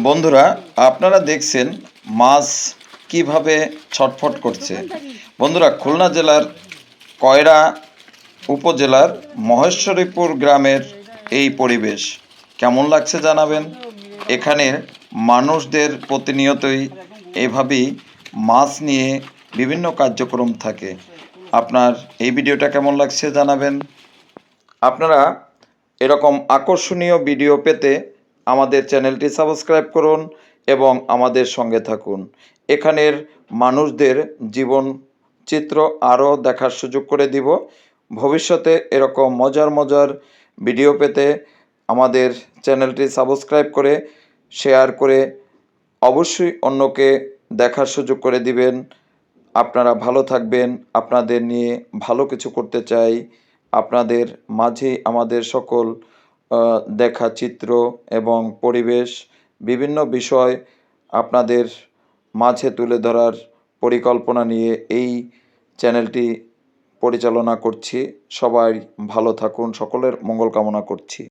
বন্ধুরা, আপনারা দেখছেন মাছ কিভাবে ছটফট করছে। বন্ধুরা, খুলনা জেলার কয়রা উপজেলার মহেশ্বরীপুর গ্রামের এই পরিবেশ কেমন লাগছে জানাবেন। এখানে মানুষদের প্রতিনিয়তই এভাবেই মাছ নিয়ে বিভিন্ন কার্যক্রম থাকে। আপনার এই ভিডিওটা কেমন লাগছে জানাবেন। আপনারা এরকম আকর্ষণীয় ভিডিও পেতে আমাদের চ্যানেলটি সাবস্ক্রাইব করুন এবং আমাদের সঙ্গে থাকুন। এখানের মানুষদের জীবন চিত্র আরও দেখার সুযোগ করে দিব। ভবিষ্যতে এরকম মজার মজার ভিডিও পেতে আমাদের চ্যানেলটি সাবস্ক্রাইব করে শেয়ার করে অবশ্যই অন্যকে দেখার সুযোগ করে দিবেন। আপনারা ভালো থাকবেন। আপনাদের নিয়ে ভালো কিছু করতে চাই। আপনাদের মাঝে আমাদের সকল দেখা চিত্র এবং পরিবেশ বিভিন্ন বিষয় আপনাদের মাঝে তুলে ধরার পরিকল্পনা নিয়ে এই চ্যানেলটি পরিচালনা করছি। সবাই ভালো থাকুন, সকলের মঙ্গল কামনা করছি।